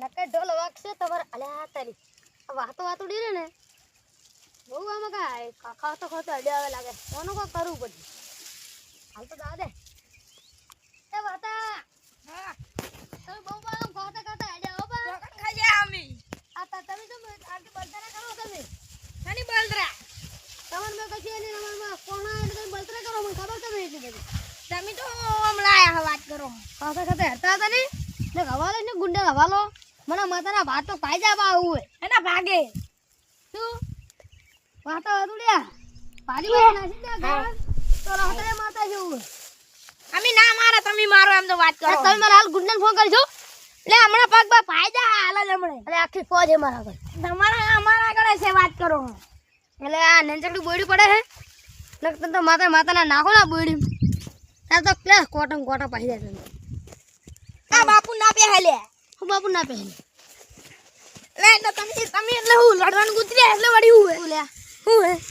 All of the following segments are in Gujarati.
નકે ઢોલ વાગશે તમારે અલ્યા તારી વાતો ડીરે ને બહુ આમાં કાય ખાતો અડ્યા આવે લાગે કોનો કો કરવું પડે હાલ તો દા દે એ વાતા હા તમે બહુ બામ ખાતા અડ્યા હો બા ચોકન ખાજે આમી આ તમે તો આકે બલતરા કરો તમે નાની બલતરા તમાર મે કછી ને નંબર કોના એટલે તમે બલતરા કરો મને ખબર તમે એટલી બધી તમે તો હમણાં વાત કરો ખાતા હરતા હતા ને હવાલો ને ગુંડા હવાલો મને માતાના ભાત તો પાઈ જા બા આવું એના ભાગે શું વાતો અદુડિયા પાડી માં નાસી દે ઘર તો રહતે માતા જેવું અમે ના મારા તમે મારો એમ તો વાત કરો તમે મારા હાલ ગુંડાને ફોન કરજો એટલે હમણાં પગ બા પાઈ જા હાલ જ હમણે એટલે આખી ફોજ હે મારા આગળ તમારા અમારા આગળ છે વાત કરો એટલે આ નેંચકડી બોડી પડે હે એટલે તો માતાના નાખો ના બોડી આ તો પ્લેસ કોટા પાઈ જાય તમે આ બાપુ ના પહે લે હું બાપુ ના પહે લે તો તમે એટલે હું લડવાનું ગુતરી એટલે વડી હું લે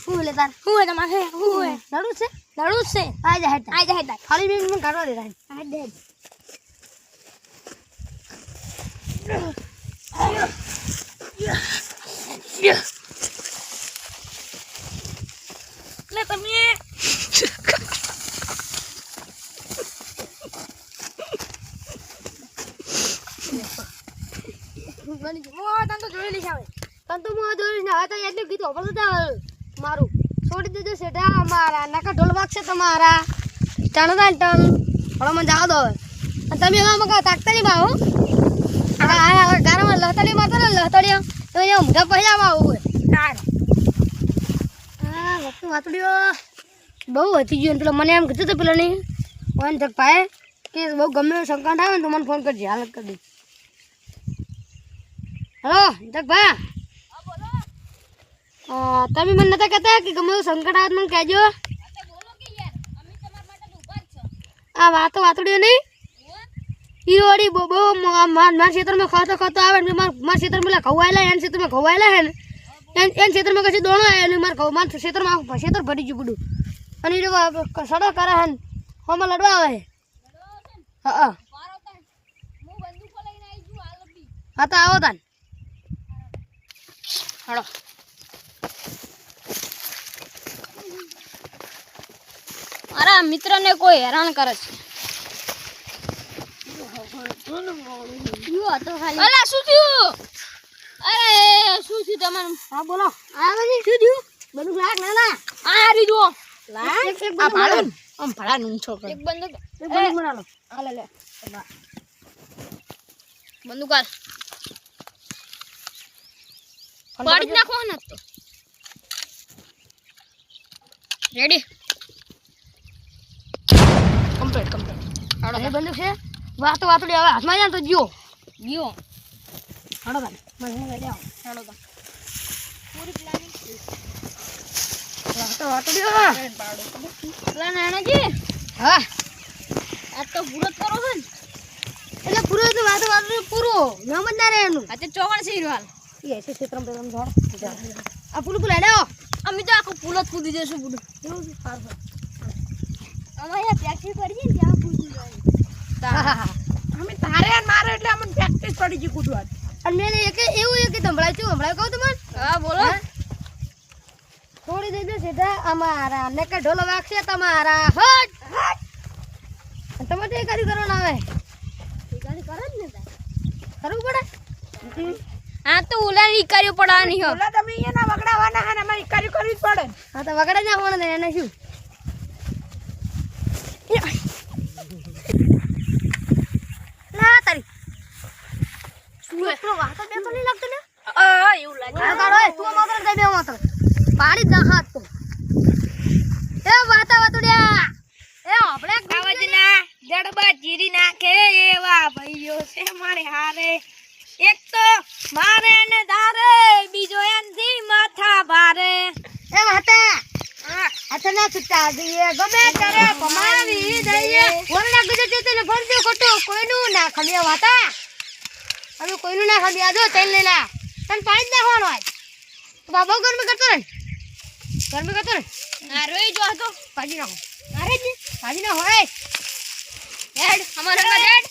હું લે તાર હું તમારે હું લડું છે આ જા ખાલી બેન મને કાઢવા દે રાઈ આ દે લે તમે તન તો જોઈ લીધા તન તો હું જોઈ ના તો એટલે કીધું પણ મારું છોડી દેજો સેટા અમારા નકા ઢોલ વાગશે તમારા ટણ ટણ હવે મને જાવ દો અને તમે હવે મકા તાકતા નહીં બાહુ આ ગારામાં લહતડી મારતા ને લહતડી તો અહીંયા ઊંઘા પહેલા આવું તાર હા વસ્તુ વાતડીઓ બહુ હતી ગયો પેલો મને એમ કીધું તો પેલો નહીં ફોન જગ ભાઈ કે બહુ ગમે સંકટ આવે ને તો મને ફોન કરજે હાલત કરી દે હેલો જગભા તમે મને નતા કહેતા કે ગમે સંકટ આવે મને કહેજો આ વાતડીઓ નહીં ઈ વળી બહુ મારા ક્ષેત્રમાં ખાતો આવે ને મારા ક્ષેત્રમાં ખવાયેલા એના ક્ષેત્રમાં ખવાયેલા હે ને એના ક્ષેત્રમાં કશી દોણો આવે ને મારા ક્ષેત્રમાં ક્ષેત્ર ભરી ગયું બધું અને એ સડો કરે હે હમણાં લડવા આવે હા હા તો આવો તાન હળો મારા મિત્રને કોઈ હેરાન કરે છે અલા શું થયું અરે શું થયું તમારું હા બોલો આવે ને શું થયું બંદૂક લાગ ના આ રી જો લાગ આ ભાડો આમ ભાડા નું છોકરો એક બંદૂક બના લો આ લે બંદૂક આલ પાડી નાખો ને તો રેડી કમ્પ્લીટ હાડો એ બંદૂક છે વાતડી હવે હાથમાં જાય તો ગયો હાડો ભાઈ મને લઈ જાઓ હાડો તો પૂરી પ્લાનિંગ વાતડી પ્લાન આનાજી હા આ તો પૂરો કરો છે ને એટલે પૂરો તો વાતડી પૂરો નામ જ ના રહે એનું આ તો ચોકણ છે હાલ એ છે ક્ષેત્રમ પ્રથમ ધોળ આ પુલ હેડો અમે તો આખો પુલ જ કૂદી જઈશું પુલ કેવું છે સારું અમારે પ્રેક્ટિસ કરી ને ત્યાં કૂદી જાય અમે તારે અને મારે એટલે અમને પ્રેક્ટિસ પડી ગઈ કૂદવા અને મેં એવું એક સંભળાય કહું તમને હા બોલો થોડી દેજો સીધા અમારા નકે ઢોલ વાગશે તમારા હટ તમારે એ કાર્ય કરવાનું આવે એ કાર્ય કરે જ ને કરવું પડે હા તો ઓલા ની કાર્ય પડવાની હો ઓલા તમે અહીંયા વગડાવાના હે ને અમારી કાર્ય કરવી જ પડે હા તો વગડા ના હોણ ને એને શું ના તારી શું એટલો વાતો બે તો નહીં લાગતો ને એવું લાગે આ કાઢો તું માત્ર દે બે માત્ર પાડી દા હાથ તો એ વાતડિયા એ આપણે કાવજના જડબા જીરી નાખે એવા ભાઈઓ છે મારે હારે એક તો મારે ને દારે બીજો એનથી માથા ભારે એ વાતા આતના ચુટા દઈએ ગમે કરે કમાવી દઈએ વરડા ગુજે ને ફરજો ખોટો કોઈનું ના ખડિયા વાતા હવે કોઈનું ના ખડિયા જો તેલ લેલા તન પાણી નાખવાનો આજ તો બાબા ગરમી કરતો ને આ રોઈ જો હતો ભાજી નાખો અરે જી ભાજી ના હોય હેડ અમારા હેડ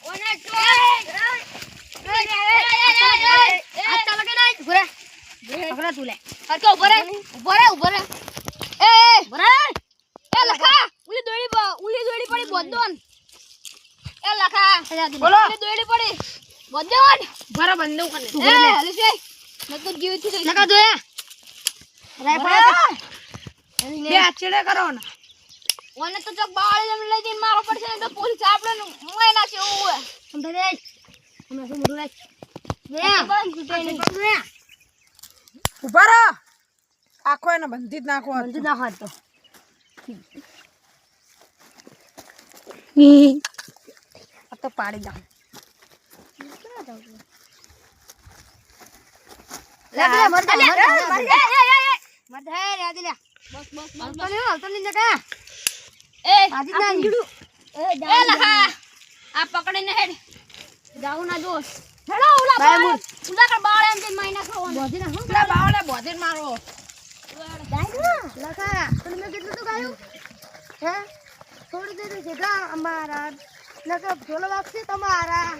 ઓના ટોય તું લે હરકે ઉભો રે એ એ લખા ઉલી દોડી પડી બોંધોન એ લખા બોલો. ઉલી દોડી પડી બોંધોન બરાબર બંધ કરી એ હલી છે મેં તો જીવ થી લગા જોયા રાય પડ્યા બે ચીડે કરો ને ઓને તો ચક બાળી જમ લઈ જઈને મારો પડશે ને તો પોલીસ આપણે મોય નાખે ઓય સમજે હમણાં શું મોઢું રાખ ઉભા રહો આખો એને બંધી જ નાખો બંધ ના હોત તો આ તો પાડી દા લે મર જા મર હે રે દે લે બસ તો ની જગા એ આજી ના નીડું એ લખા આ પકડીને હેડ જાવ ના દોસ હેડો ઉલા બાય બાળ મું. ઉલા કર બાળ એમ જઈને માઈના ખાવાનો બોધી ના હું પેલા બાવળે બોધે મારો લખા પણ મેં કેટલું તો ગાયું હે થોડી દેર જેગા અમારા નકર ઢોલ વાગશે તમારા